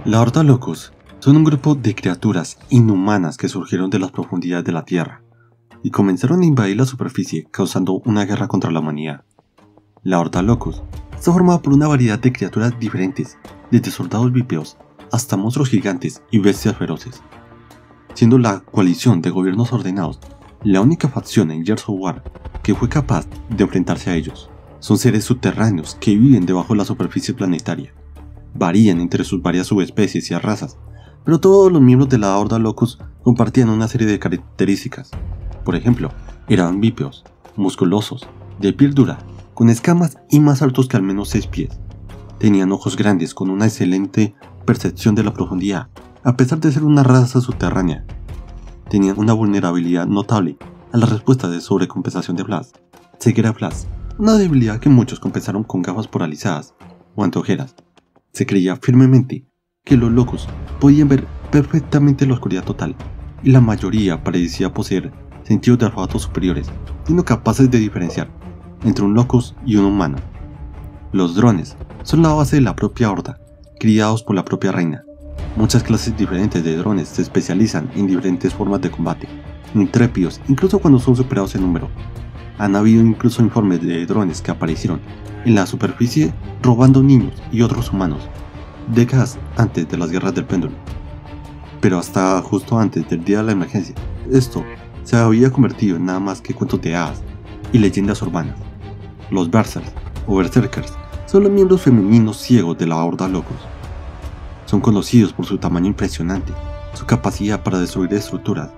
La Horda Locus son un grupo de criaturas inhumanas que surgieron de las profundidades de la Tierra y comenzaron a invadir la superficie causando una guerra contra la humanidad. La Horda Locus está formada por una variedad de criaturas diferentes, desde soldados bípedos hasta monstruos gigantes y bestias feroces, siendo la coalición de gobiernos ordenados la única facción en Gears of War que fue capaz de enfrentarse a ellos. Son seres subterráneos que viven debajo de la superficie planetaria. Varían entre sus varias subespecies y razas, pero todos los miembros de la Horda Locus compartían una serie de características. Por ejemplo, eran bípedos, musculosos, de piel dura, con escamas y más altos que al menos 6 pies. Tenían ojos grandes con una excelente percepción de la profundidad, a pesar de ser una raza subterránea. Tenían una vulnerabilidad notable a la respuesta de sobrecompensación de Flash, ceguera Flash, una debilidad que muchos compensaron con gafas polarizadas o anteojeras. Se creía firmemente que los Locus podían ver perfectamente la oscuridad total, y la mayoría parecía poseer sentidos de olfato superiores, siendo capaces de diferenciar entre un Locus y un humano. Los drones son la base de la propia Horda, criados por la propia reina. Muchas clases diferentes de drones se especializan en diferentes formas de combate, intrépidos incluso cuando son superados en número. Han habido incluso informes de drones que aparecieron en la superficie robando niños y otros humanos, décadas antes de las guerras del péndulo. Pero hasta justo antes del día de la emergencia, esto se había convertido en nada más que cuentos de hadas y leyendas urbanas. Los Berserks o Berserkers son los miembros femeninos ciegos de la Horda Locus. Son conocidos por su tamaño impresionante, su capacidad para destruir estructuras,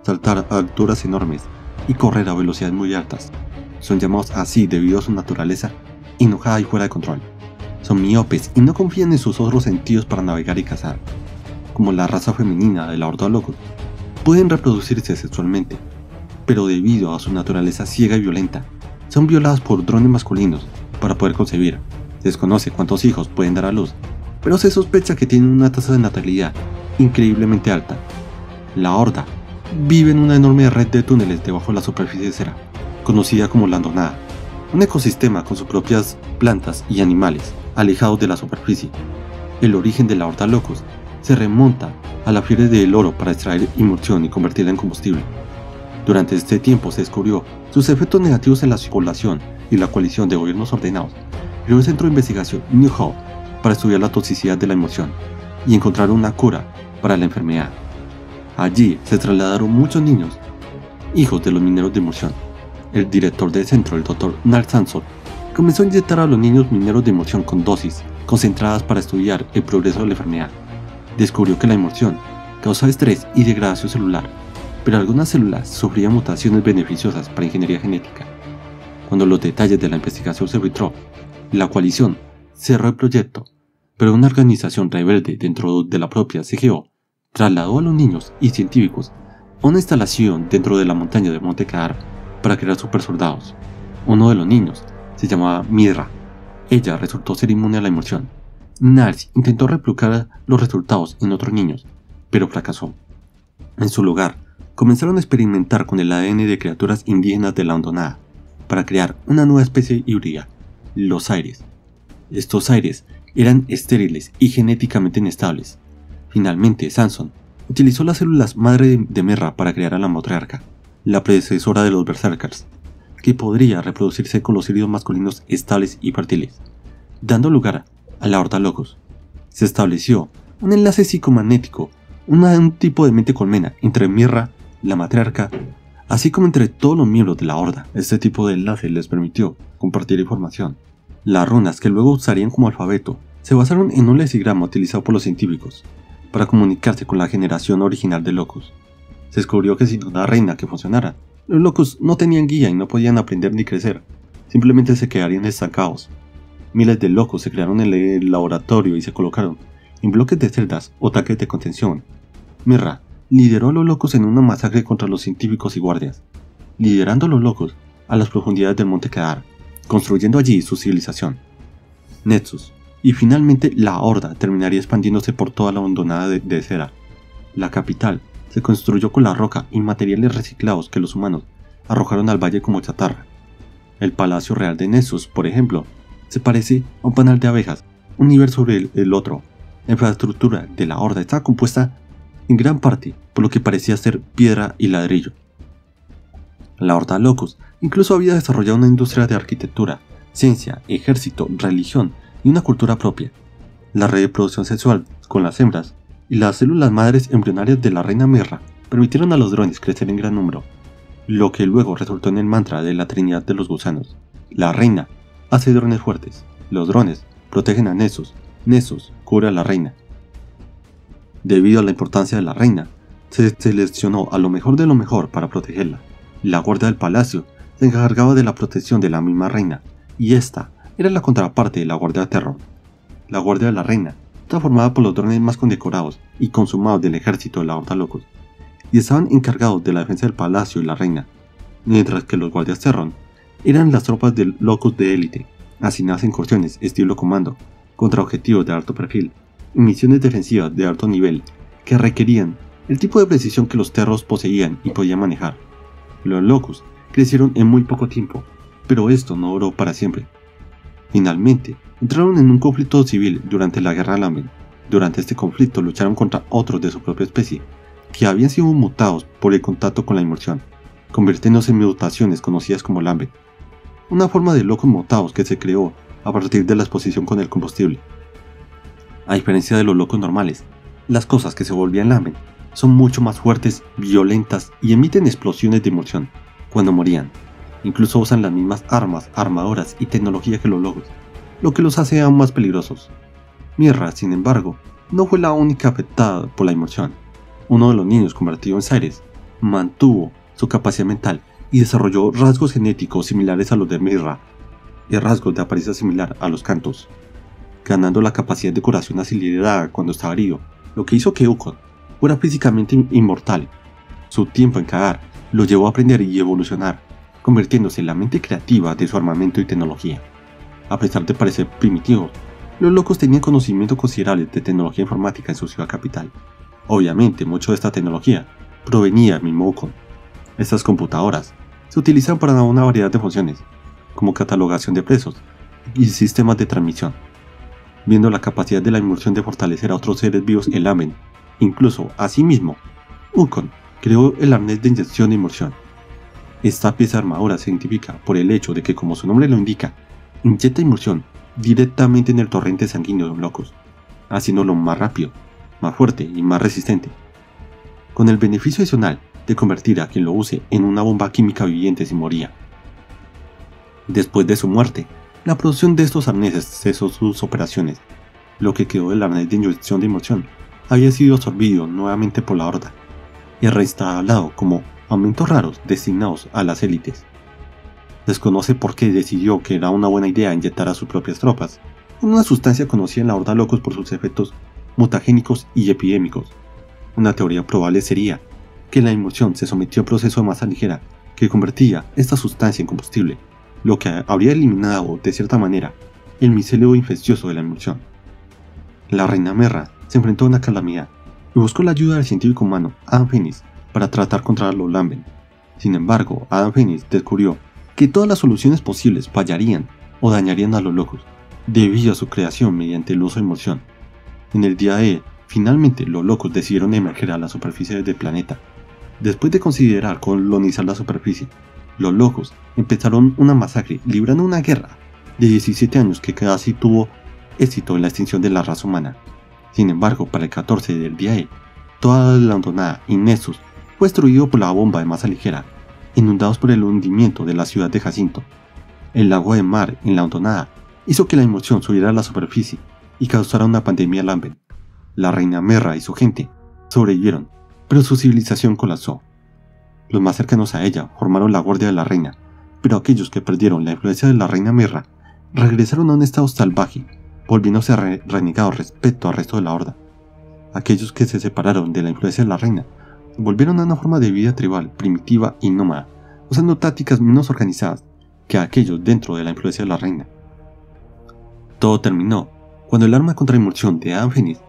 saltar a alturas enormes y correr a velocidades muy altas. Son llamados así debido a su naturaleza enojada y fuera de control. Son miopes y no confían en sus otros sentidos para navegar y cazar. Como la raza femenina de la Horda Locus, pueden reproducirse sexualmente, pero debido a su naturaleza ciega y violenta, son violadas por drones masculinos para poder concebir. Se desconoce cuántos hijos pueden dar a luz, pero se sospecha que tienen una tasa de natalidad increíblemente alta. La Horda vive en una enorme red de túneles debajo de la superficie de Cera, conocida como la Hondonada, un ecosistema con sus propias plantas y animales, alejados de la superficie. El origen de la Horda Locus se remonta a la fiebre del oro para extraer inmorción y convertirla en combustible. Durante este tiempo se descubrió sus efectos negativos en la población, y la coalición de gobiernos ordenados creó el centro de investigación New Hope para estudiar la toxicidad de la inmorción y encontrar una cura para la enfermedad. Allí se trasladaron muchos niños, hijos de los mineros de inmorción. El director del centro, el Dr. Nal Sansor, comenzó a inyectar a los niños mineros de inmorción con dosis concentradas para estudiar el progreso de la enfermedad. Descubrió que la inmorción causaba estrés y degradación celular, pero algunas células sufrían mutaciones beneficiosas para ingeniería genética. Cuando los detalles de la investigación se filtró, la coalición cerró el proyecto, pero una organización rebelde dentro de la propia CGO trasladó a los niños y científicos a una instalación dentro de la montaña de Monte Kadar para crear supersoldados. Uno de los niños se llamaba Midra. Ella resultó ser inmune a la inmorsión. Nals intentó replicar los resultados en otros niños, pero fracasó. En su lugar, comenzaron a experimentar con el ADN de criaturas indígenas de la Hondonada para crear una nueva especie híbrida, los Aires. Estos Aires eran estériles y genéticamente inestables. Finalmente, Samson utilizó las células madre de Merra para crear a la matriarca, la predecesora de los Berserkers, que podría reproducirse con los híbridos masculinos estables y fértiles, dando lugar a la Horda Locus. Se estableció un enlace psicomagnético, un tipo de mente colmena entre Mirra, la matriarca, así como entre todos los miembros de la Horda. Este tipo de enlace les permitió compartir información. Las runas, que luego usarían como alfabeto, se basaron en un lexicograma utilizado por los científicos para comunicarse con la generación original de Locus. Se descubrió que sin una reina que funcionara, los Locus no tenían guía y no podían aprender ni crecer, simplemente se quedarían estancados. Miles de Locus se crearon en el laboratorio y se colocaron en bloques de celdas o tanques de contención. Mirra lideró a los Locus en una masacre contra los científicos y guardias, liderando a los Locus a las profundidades del Monte Kadar, construyendo allí su civilización, Nexus, y finalmente la Horda terminaría expandiéndose por toda la Hondonada de Cera. La capital se construyó con la roca y materiales reciclados que los humanos arrojaron al valle como chatarra. El Palacio Real de Nexus, por ejemplo, se parece a un panal de abejas, un nivel sobre el otro. La infraestructura de la Horda estaba compuesta en gran parte por lo que parecía ser piedra y ladrillo. La Horda Locus incluso había desarrollado una industria de arquitectura, ciencia, ejército, religión y una cultura propia. La reproducción sexual con las hembras y las células madres embrionarias de la reina Mirra permitieron a los drones crecer en gran número, lo que luego resultó en el mantra de la Trinidad de los gusanos. La reina hace drones fuertes, los drones protegen a Nessus, Nessus cubre a la reina. Debido a la importancia de la reina, se seleccionó a lo mejor de lo mejor para protegerla. La guardia del palacio se encargaba de la protección de la misma reina, y esta era la contraparte de la guardia de terror. La guardia de la reina estaba formada por los drones más condecorados y consumados del ejército de la Horda Locus, y estaban encargados de la defensa del palacio y la reina, mientras que los guardias Terron eran las tropas del Locus de élite, asignadas a incursiones estilo comando, contra objetivos de alto perfil, y misiones defensivas de alto nivel, que requerían el tipo de precisión que los Terros poseían y podían manejar. Los Locus crecieron en muy poco tiempo, pero esto no duró para siempre. Finalmente, entraron en un conflicto civil durante la Guerra Lamben. Durante este conflicto lucharon contra otros de su propia especie, que habían sido mutados por el contacto con la inmersión, convirtiéndose en mutaciones conocidas como Lamben, una forma de locos mutados que se creó a partir de la exposición con el combustible. A diferencia de los locos normales, las cosas que se volvían Lamben son mucho más fuertes, violentas y emiten explosiones de inmersión cuando morían. Incluso usan las mismas armas, armaduras y tecnología que los locos, lo que los hace aún más peligrosos. Mirra, sin embargo, no fue la única afectada por la inmersión. Uno de los niños convertido en Cyrus mantuvo su capacidad mental y desarrolló rasgos genéticos similares a los de Mirra y rasgos de apariencia similar a los Cantos, ganando la capacidad de curación acelerada cuando estaba herido, lo que hizo que Ukon fuera físicamente inmortal. Su tiempo en cagar lo llevó a aprender y evolucionar, convirtiéndose en la mente creativa de su armamento y tecnología. A pesar de parecer primitivos, los locos tenían conocimiento considerable de tecnología informática en su ciudad capital. Obviamente, mucho de esta tecnología provenía del mismo Ukon. Estas computadoras se utilizan para una variedad de funciones, como catalogación de presos y sistemas de transmisión. Viendo la capacidad de la inmersión de fortalecer a otros seres vivos en Lamben, incluso a sí mismo, Ukon creó el arnés de inyección de inmersión. Esta pieza de armadura se identifica por el hecho de que, como su nombre lo indica, inyecta inmersión directamente en el torrente sanguíneo de un locus, haciéndolo más rápido, más fuerte y más resistente, con el beneficio adicional de convertir a quien lo use en una bomba química viviente si moría. Después de su muerte, la producción de estos arneses cesó sus operaciones. Lo que quedó del arnés de inyección de inmersión había sido absorbido nuevamente por la Horda y reinstalado como aumentos raros destinados a las élites. Desconoce por qué decidió que era una buena idea inyectar a sus propias tropas en una sustancia conocida en la Horda Locus por sus efectos mutagénicos y epidémicos. Una teoría probable sería que la inmersión se sometió a un proceso de masa ligera que convertía esta sustancia en combustible, lo que habría eliminado de cierta manera el micelio infeccioso de la inmersión. La reina Mirra se enfrentó a una calamidad y buscó la ayuda del científico humano Adam Phoenix para tratar contra los Lamben. Sin embargo, Adam Phoenix descubrió que todas las soluciones posibles fallarían o dañarían a los locos, debido a su creación mediante el uso de inmersión. En el día de, finalmente los locos decidieron emerger a la superficie del planeta. Después de considerar colonizar la superficie, los locos empezaron una masacre, librando una guerra de 17 años que casi tuvo éxito en la extinción de la raza humana. Sin embargo, para el 14 del día E, toda la Ondonada y Nessus fue destruido por la bomba de masa ligera, inundados por el hundimiento de la ciudad de Jacinto. El agua de mar en la Ondonada hizo que la inmersión subiera a la superficie y causara una pandemia Lamben. La reina Mirra y su gente sobrevivieron, pero su civilización colapsó. Los más cercanos a ella formaron la guardia de la reina, pero aquellos que perdieron la influencia de la reina Mirra regresaron a un estado salvaje, volviéndose renegados respecto al resto de la Horda. Aquellos que se separaron de la influencia de la reina volvieron a una forma de vida tribal, primitiva y nómada, usando tácticas menos organizadas que aquellos dentro de la influencia de la reina. Todo terminó cuando el arma contra inmersión de Adam Phoenix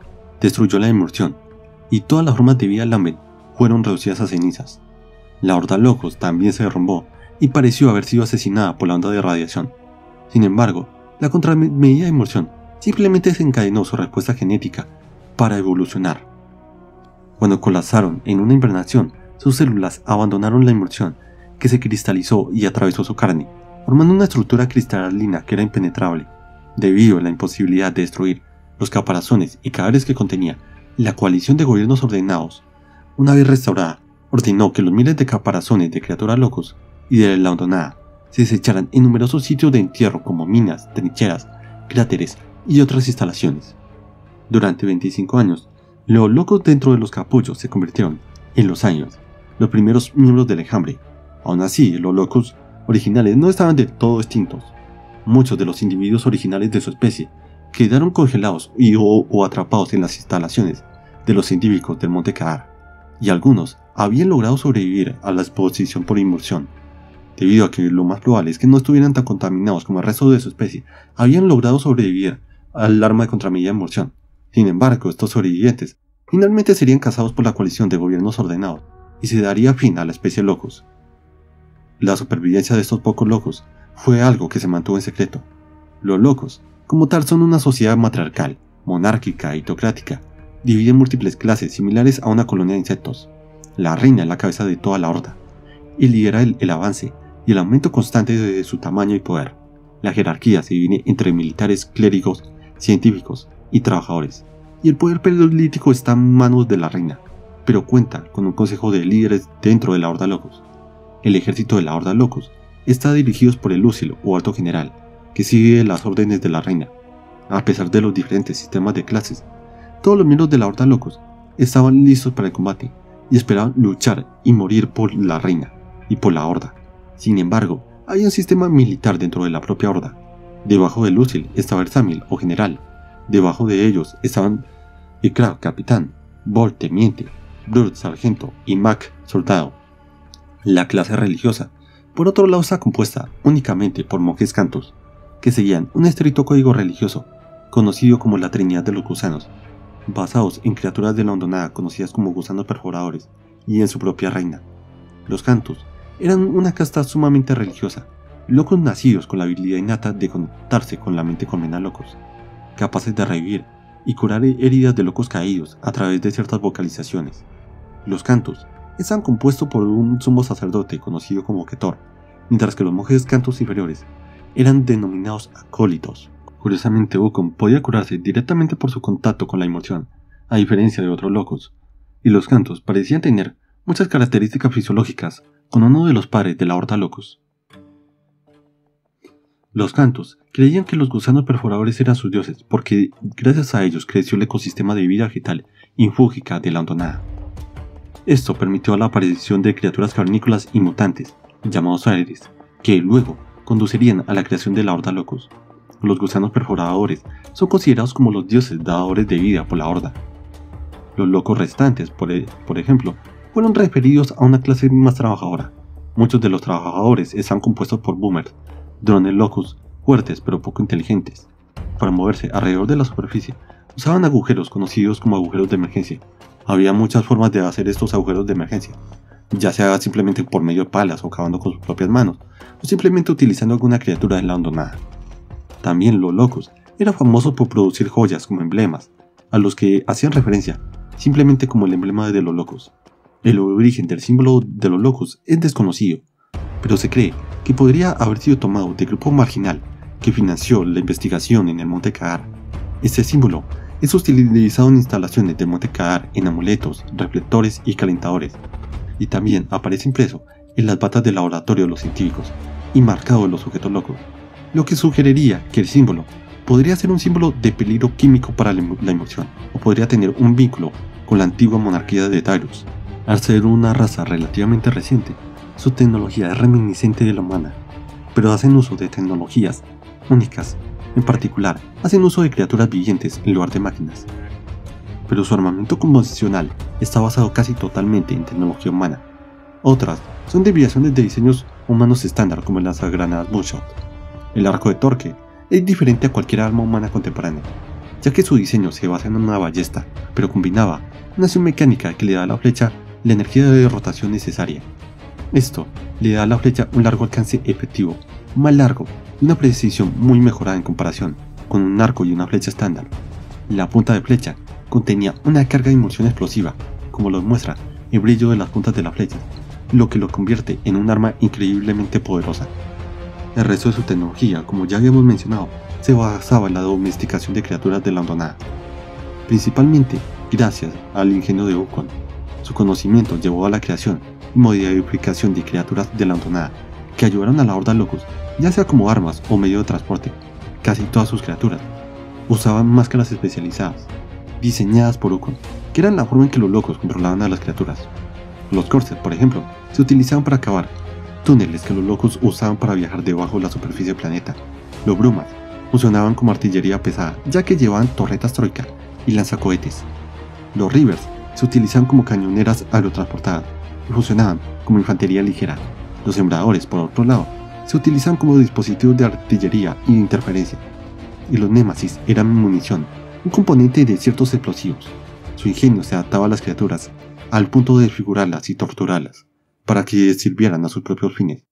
destruyó la inmersión y todas las formas de vida Lamben fueron reducidas a cenizas. La Horda Locus también se derrumbó y pareció haber sido asesinada por la onda de radiación. Sin embargo, la contramedida de inmersión simplemente desencadenó su respuesta genética para evolucionar. Cuando colapsaron en una hibernación, sus células abandonaron la inmersión, que se cristalizó y atravesó su carne, formando una estructura cristalina que era impenetrable. Debido a la imposibilidad de destruir los caparazones y cadáveres que contenía, la coalición de gobiernos ordenados, una vez restaurada, ordenó que los miles de caparazones de criaturas locos y de la hondonada se desecharan en numerosos sitios de entierro como minas, trincheras, cráteres y otras instalaciones. Durante 25 años, los locos dentro de los capullos se convirtieron, en los años, los primeros miembros del enjambre. Aún así, los locos originales no estaban del todo extintos. Muchos de los individuos originales de su especie quedaron congelados o atrapados en las instalaciones de los científicos del Monte Kaar, y algunos habían logrado sobrevivir a la exposición por inmersión. Debido a que lo más probable es que no estuvieran tan contaminados como el resto de su especie, habían logrado sobrevivir al arma de contramedida de inmersión. Sin embargo, estos sobrevivientes finalmente serían cazados por la coalición de gobiernos ordenados y se daría fin a la especie locos. La supervivencia de estos pocos locos fue algo que se mantuvo en secreto. Los locos, como tal, son una sociedad matriarcal, monárquica y teocrática, dividida en múltiples clases similares a una colonia de insectos. La reina es la cabeza de toda la horda, y lidera el avance y el aumento constante de su tamaño y poder. La jerarquía se divide entre militares, clérigos, científicos y trabajadores, y el poder político está en manos de la reina, pero cuenta con un consejo de líderes dentro de la Horda Locos. El ejército de la Horda Locos está dirigido por el Úsil o Alto General, que sigue las órdenes de la reina. A pesar de los diferentes sistemas de clases, todos los miembros de la Horda Locos estaban listos para el combate y esperaban luchar y morir por la reina y por la Horda. Sin embargo, hay un sistema militar dentro de la propia Horda. Debajo del Úsil estaba el Samil o General. Debajo de ellos estaban Ikra, Capitán, Vol, Teniente, Brut, Sargento y Mac, Soldado. La clase religiosa, por otro lado, está compuesta únicamente por monjes cantos, que seguían un estricto código religioso, conocido como la Trinidad de los Gusanos, basados en criaturas de la hondonada conocidas como gusanos perforadores y en su propia reina. Los cantos eran una casta sumamente religiosa, locos nacidos con la habilidad innata de conectarse con la mente colmena locos, capaces de revivir y curar heridas de locos caídos a través de ciertas vocalizaciones. Los cantos están compuestos por un sumo sacerdote conocido como Ketor, mientras que los monjes cantos inferiores eran denominados acólitos. Curiosamente, Wukong podía curarse directamente por su contacto con la inmersión, a diferencia de otros locos, y los cantos parecían tener muchas características fisiológicas con uno de los padres de la Horda Locos. Los cantos creían que los gusanos perforadores eran sus dioses porque gracias a ellos creció el ecosistema de vida vegetal infúngica de la hondonada. Esto permitió la aparición de criaturas cavernícolas y mutantes, llamados aires, que luego conducirían a la creación de la Horda Locos. Los gusanos perforadores son considerados como los dioses dadores de vida por la Horda. Los locos restantes, por ejemplo, fueron referidos a una clase más trabajadora. Muchos de los trabajadores están compuestos por boomers, drones locos, fuertes pero poco inteligentes. Para moverse alrededor de la superficie, usaban agujeros conocidos como agujeros de emergencia. Había muchas formas de hacer estos agujeros de emergencia, ya sea simplemente por medio de palas o cavando con sus propias manos, o simplemente utilizando alguna criatura en la hondonada. También los locos eran famosos por producir joyas como emblemas, a los que hacían referencia simplemente como el emblema de los locos. El origen del símbolo de los locos es desconocido, pero se cree que podría haber sido tomado del grupo marginal que financió la investigación en el Monte Kaar. Este símbolo es utilizado en instalaciones del Monte Kaar en amuletos, reflectores y calentadores, y también aparece impreso en las batas del laboratorio de los científicos y marcado en los sujetos locos, lo que sugeriría que el símbolo podría ser un símbolo de peligro químico para la inmersión, o podría tener un vínculo con la antigua monarquía de Tyrus. Al ser una raza relativamente reciente, su tecnología es reminiscente de la humana, pero hacen uso de tecnologías únicas. En particular, hacen uso de criaturas vivientes en lugar de máquinas. Pero su armamento convencional está basado casi totalmente en tecnología humana. Otras son desviaciones de diseños humanos estándar como el lanzagranadas Moonshot. El arco de Torque es diferente a cualquier arma humana contemporánea, ya que su diseño se basa en una ballesta, pero combinaba una acción mecánica que le da a la flecha la energía de rotación necesaria. Esto le da a la flecha un largo alcance efectivo, más largo y una precisión muy mejorada en comparación con un arco y una flecha estándar. La punta de flecha contenía una carga de inmersión explosiva, como lo demuestra el brillo de las puntas de las flechas, lo que lo convierte en un arma increíblemente poderosa. El resto de su tecnología, como ya habíamos mencionado, se basaba en la domesticación de criaturas de la hondonada, principalmente gracias al ingenio de Ukon. Su conocimiento llevó a la creación y modificación de criaturas de la hondonada que ayudaron a la Horda Locus, ya sea como armas o medio de transporte. Casi todas sus criaturas usaban máscaras especializadas, diseñadas por Ukon, que eran la forma en que los locos controlaban a las criaturas. Los Corsets, por ejemplo, se utilizaban para cavar túneles que los locos usaban para viajar debajo de la superficie del planeta. Los Brumas funcionaban como artillería pesada, ya que llevaban torretas troika y lanzacohetes. Los Reavers se utilizaban como cañoneras aerotransportadas y funcionaban como infantería ligera. Los Sembradores, por otro lado, se utilizaban como dispositivos de artillería y de interferencia. Y los Némesis eran munición, un componente de ciertos explosivos. Su ingenio se adaptaba a las criaturas al punto de desfigurarlas y torturarlas, para que sirvieran a sus propios fines.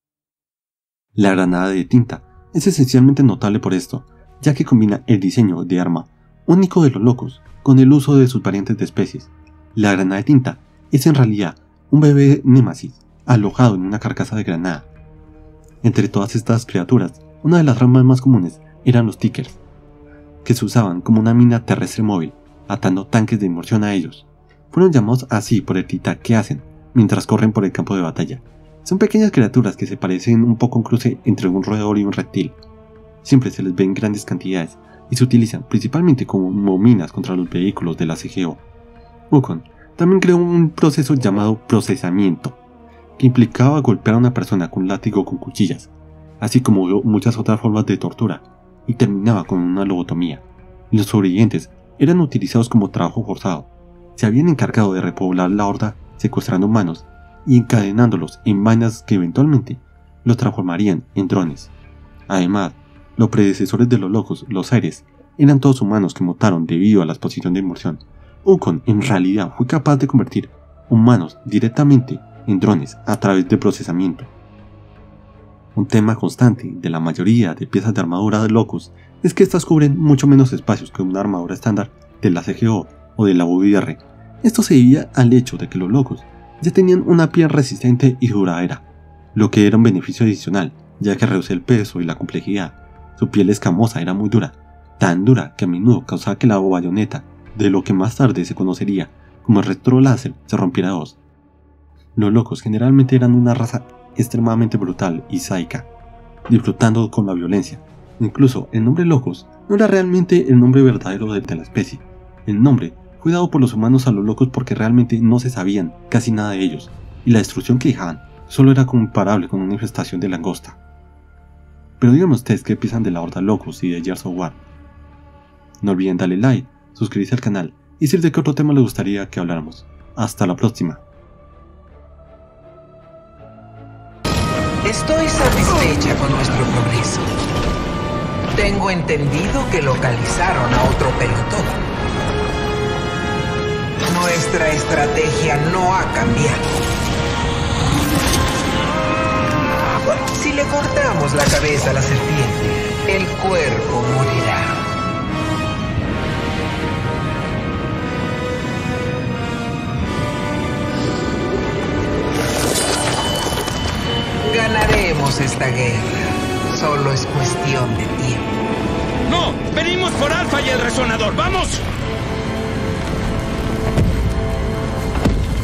La granada de tinta es esencialmente notable por esto, ya que combina el diseño de arma único de los locos con el uso de sus variantes de especies. La granada de tinta es en realidad un bebé Némesis alojado en una carcasa de granada. Entre todas estas criaturas, una de las ramas más comunes eran los Tickers, que se usaban como una mina terrestre móvil, atando tanques de inmersión a ellos. Fueron llamados así por el tic-tac que hacen mientras corren por el campo de batalla. Son pequeñas criaturas que se parecen un poco a un cruce entre un roedor y un reptil. Siempre se les ve en grandes cantidades y se utilizan principalmente como minas contra los vehículos de la CGO. Ukon también creó un proceso llamado procesamiento, que implicaba golpear a una persona con un látigo o con cuchillas, así como muchas otras formas de tortura, y terminaba con una lobotomía. Los sobrevivientes eran utilizados como trabajo forzado. Se habían encargado de repoblar la horda secuestrando humanos y encadenándolos en vainas que eventualmente los transformarían en drones. Además, los predecesores de los locos, los Aires, eran todos humanos que mutaron debido a la exposición de inmersión. Ukon en realidad fue capaz de convertir humanos directamente en drones a través de procesamiento. Un tema constante de la mayoría de piezas de armadura de locos es que estas cubren mucho menos espacios que una armadura estándar de la CGO o de la UVR. Esto se debía al hecho de que los locos ya tenían una piel resistente y duradera, lo que era un beneficio adicional, ya que reducía el peso y la complejidad. Su piel escamosa era muy dura, tan dura que a menudo causaba que la bayoneta, de lo que más tarde se conocería como el retroláser, se rompiera a dos. Los locos generalmente eran una raza extremadamente brutal y sádica, disfrutando con la violencia. Incluso el nombre locos no era realmente el nombre verdadero de la especie. El nombre fue dado por los humanos a los locos porque realmente no se sabían casi nada de ellos, y la destrucción que dejaban solo era comparable con una infestación de langosta. Pero díganme ustedes qué piensan de la Horda Locus y de Gears of War. No olviden darle like, suscribirse al canal y decir de qué otro tema les gustaría que habláramos. Hasta la próxima. Estoy satisfecha con nuestro progreso. Tengo entendido que localizaron a otro pelotón. Nuestra estrategia no ha cambiado. Si le cortamos la cabeza a la serpiente, el cuerpo morirá. Ganaremos esta guerra. Solo es cuestión de tiempo. ¡No! ¡Venimos por Alpha y el resonador! ¡Vamos!